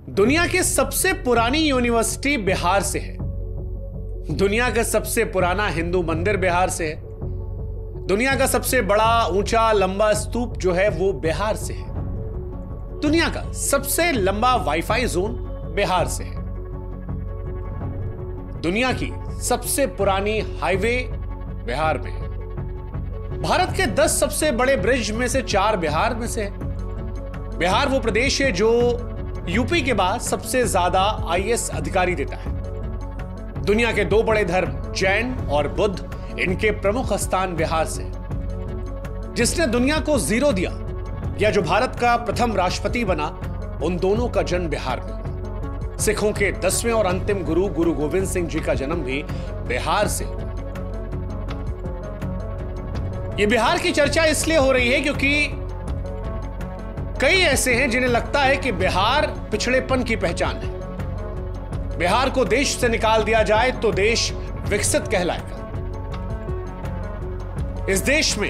दुनिया की सबसे पुरानी यूनिवर्सिटी बिहार से है। दुनिया का सबसे पुराना हिंदू मंदिर बिहार से है। दुनिया का सबसे बड़ा ऊंचा लंबा स्तूप जो है वो बिहार से है। दुनिया का सबसे लंबा वाईफाई जोन बिहार से है। दुनिया की सबसे पुरानी हाईवे बिहार में है। भारत के 10 सबसे बड़े ब्रिज में से 4 बिहार में से है। बिहार वो प्रदेश है जो यूपी के बाद सबसे ज्यादा आईएएस अधिकारी देता है। दुनिया के 2 बड़े धर्म जैन और बुद्ध, इनके प्रमुख स्थान बिहार से है। जिसने दुनिया को जीरो दिया या जो भारत का प्रथम राष्ट्रपति बना, उन दोनों का जन्म बिहार में हुआ। सिखों के 10वें और अंतिम गुरु गुरु गोविंद सिंह जी का जन्म भी बिहार से हुआ। यह बिहार की चर्चा इसलिए हो रही है क्योंकि कई ऐसे हैं जिन्हें लगता है कि बिहार पिछड़ेपन की पहचान है। बिहार को देश से निकाल दिया जाए तो देश विकसित कहलाएगा। इस देश में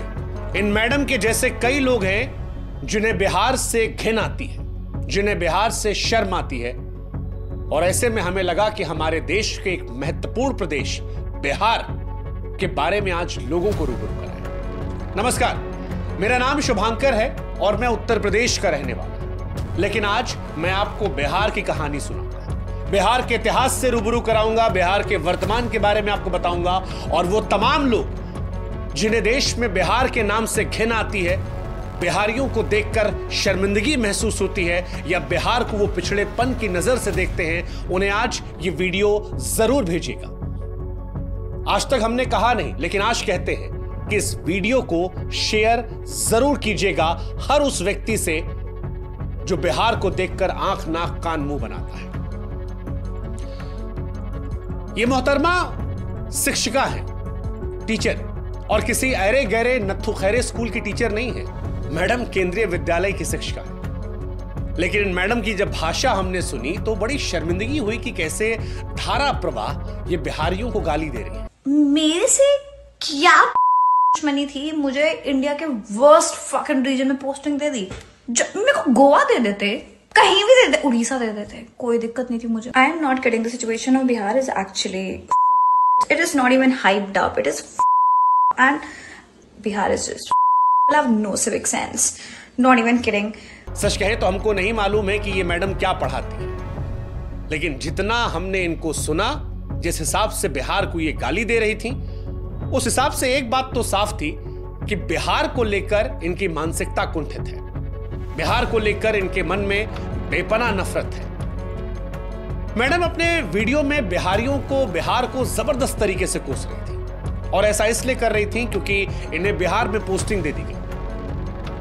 इन मैडम के जैसे कई लोग हैं जिन्हें बिहार से घिन आती है, जिन्हें बिहार से शर्म आती है, और ऐसे में हमें लगा कि हमारे देश के एक महत्वपूर्ण प्रदेश बिहार के बारे में आज लोगों को रूबरू कराएं। नमस्कार, मेरा नाम शुभांकर है और मैं उत्तर प्रदेश का रहने वाला हूं। लेकिन आज मैं आपको बिहार की कहानी सुनाऊंगा, बिहार के इतिहास से रूबरू कराऊंगा, बिहार के वर्तमान के बारे में आपको बताऊंगा, और वो तमाम लोग जिन्हें देश में बिहार के नाम से घिन आती है, बिहारियों को देखकर शर्मिंदगी महसूस होती है, या बिहार को वो पिछड़ेपन की नजर से देखते हैं, उन्हें आज ये वीडियो जरूर भेजिएगा। आज तक हमने कहा नहीं, लेकिन आज कहते हैं कि इस वीडियो को शेयर जरूर कीजिएगा हर उस व्यक्ति से जो बिहार को देखकर आंख नाक कान मुंह बनाता है। ये मोहतरमा शिक्षिका है, टीचर, और किसी अरे गहरे नत्थु खैरे स्कूल की टीचर नहीं है। मैडम केंद्रीय विद्यालय की शिक्षिका है। लेकिन इन मैडम की जब भाषा हमने सुनी तो बड़ी शर्मिंदगी हुई कि कैसे धारा प्रवाह ये बिहारियों को गाली दे रही है। मेरे से क्या दुश्मनी थी? मुझे इंडिया के वर्स्ट फकिंग रीजन में पोस्टिंग दे दी। मेरे को गोवा दे देते, कहीं भी दे देते, उड़ीसा दे देते, कोई दिक्कत नहीं थी मुझे। I am not kidding, the situation of Bihar is actually it is not even hyped up, it is and Bihar is just have no civic sense, not even kidding. सच कहे तो हमको नहीं मालूम है कि ये मैडम क्या पढ़ाती है, लेकिन जितना हमने इनको सुना, जिस हिसाब से बिहार को ये गाली दे रही थी, उस हिसाब से एक बात तो साफ थी कि बिहार को लेकर इनकी मानसिकता कुंठित है। बिहार को लेकर इनके मन में बेपनाह नफरत है। मैडम अपने वीडियो में बिहार को जबरदस्त तरीके से कोस रही थी, और ऐसा इसलिए कर रही थी क्योंकि इन्हें बिहार में पोस्टिंग दे दी गई।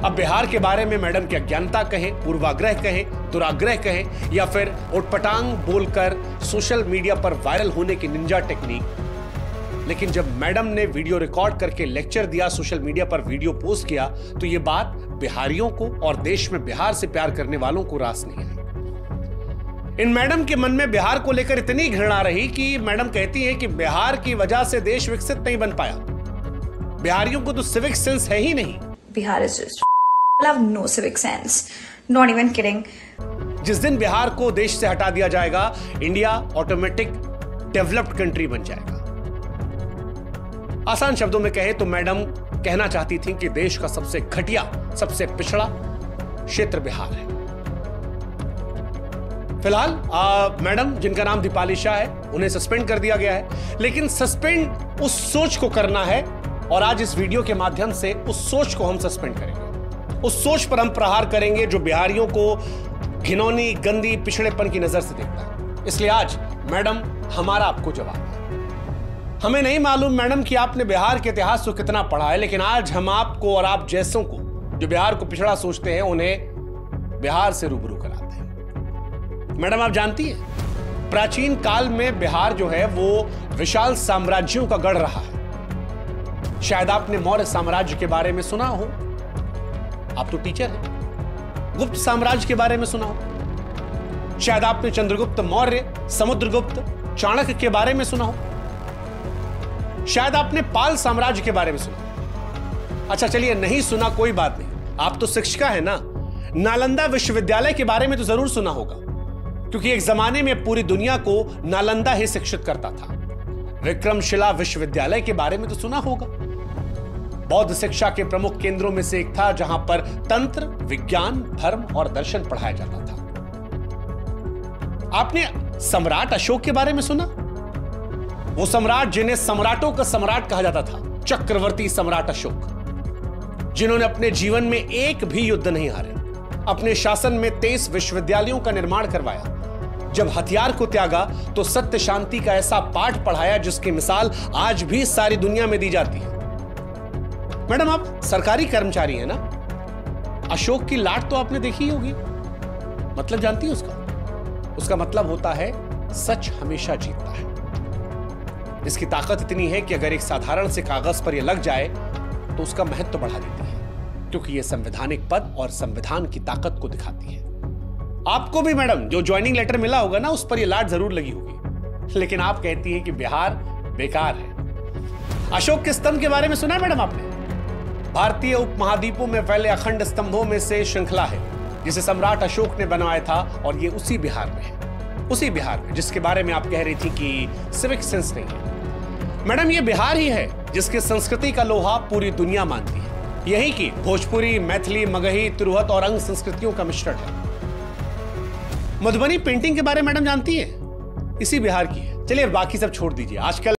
अब बिहार के बारे में मैडम की अज्ञानता कहें, पूर्वाग्रह कहें, दुराग्रह कहें, या फिर उटपटांग बोलकर सोशल मीडिया पर वायरल होने की निंजा टेक्निक, लेकिन जब मैडम ने वीडियो रिकॉर्ड करके लेक्चर दिया, सोशल मीडिया पर वीडियो पोस्ट किया, तो यह बात बिहारियों को और देश में बिहार से प्यार करने वालों को रास नहीं आई। इन मैडम के मन में बिहार को लेकर इतनी घृणा रही कि मैडम कहती है कि बिहार की वजह से देश विकसित नहीं बन पाया। बिहारियों को तो सिविक सेंस है ही नहीं। Bihar is just have no civic sense, not even kidding. जिस दिन बिहार को देश से हटा दिया जाएगा, इंडिया ऑटोमेटिक डेवलप्ड कंट्री बन जाएगा। आसान शब्दों में कहे तो मैडम कहना चाहती थी कि देश का सबसे घटिया, सबसे पिछड़ा क्षेत्र बिहार है। फिलहाल मैडम, जिनका नाम दीपाली शाह है, उन्हें सस्पेंड कर दिया गया है। लेकिन सस्पेंड उस सोच को करना है, और आज इस वीडियो के माध्यम से उस सोच को हम सस्पेंड करेंगे। उस सोच पर हम प्रहार करेंगे जो बिहारियों को घिनौनी, गंदी, पिछड़ेपन की नजर से देखता है। इसलिए आज मैडम, हमारा आपको जवाब है। हमें नहीं मालूम मैडम कि आपने बिहार के इतिहास को कितना पढ़ा है, लेकिन आज हम आपको और आप जैसों को जो बिहार को पिछड़ा सोचते हैं, उन्हें बिहार से रूबरू कराते हैं। मैडम, आप जानती हैं, प्राचीन काल में बिहार जो है वो विशाल साम्राज्यों का गढ़ रहा है। शायद आपने मौर्य साम्राज्य के बारे में सुना हो, आप तो टीचर हैं। गुप्त साम्राज्य के बारे में सुना हो, शायद आपने चंद्रगुप्त मौर्य, समुद्रगुप्त, चाणक्य के बारे में सुना हो, शायद आपने पाल साम्राज्य के बारे में सुना। अच्छा चलिए, नहीं सुना कोई बात नहीं, आप तो शिक्षिका है ना। नालंदा विश्वविद्यालय के बारे में तो जरूर सुना होगा, क्योंकि एक जमाने में पूरी दुनिया को नालंदा ही शिक्षित करता था। विक्रमशिला विश्वविद्यालय के बारे में तो सुना होगा। बौद्ध शिक्षा के प्रमुख केंद्रों में से एक था, जहां पर तंत्र, विज्ञान, धर्म और दर्शन पढ़ाया जाता था। आपने सम्राट अशोक के बारे में सुना? वो सम्राट जिन्हें सम्राटों का सम्राट कहा जाता था, चक्रवर्ती सम्राट अशोक, जिन्होंने अपने जीवन में एक भी युद्ध नहीं हारे, अपने शासन में 23 विश्वविद्यालयों का निर्माण करवाया। जब हथियार को त्यागा तो सत्य शांति का ऐसा पाठ पढ़ाया जिसकी मिसाल आज भी सारी दुनिया में दी जाती है। मैडम, आप सरकारी कर्मचारी हैं ना? अशोक की लाट तो आपने देखी होगी। मतलब जानती है उसका मतलब होता है सच हमेशा जीतता है। इसकी ताकत इतनी है कि अगर एक साधारण से कागज पर यह लग जाए तो उसका महत्व बढ़ा देती है, क्योंकि यह संवैधानिक पद और संविधान की ताकत को दिखाती है। आपको भी मैडम जो ज्वाइनिंग लेटर मिला होगा ना, उस पर यह लाट जरूर लगी होगी, लेकिन आप कहती हैं कि बिहार बेकार है। अशोक के स्तंभ के बारे में सुना है मैडम आपने? भारतीय उपमहाद्वीपों में फैले अखंड स्तंभों में से श्रृंखला है जिसे सम्राट अशोक ने बनवाया था, और ये उसी बिहार में है, उसी बिहार में जिसके बारे में आप कह रही थी कि सिविक सेंस नहीं है। मैडम, ये बिहार ही है जिसकी संस्कृति का लोहा पूरी दुनिया मानती है। यही की भोजपुरी, मैथिली, मगही, तिरहुत और अंग संस्कृतियों का मिश्रण है। मधुबनी पेंटिंग के बारे में मैडम जानती है? इसी बिहार की है। चलिए बाकी सब छोड़ दीजिए। आजकल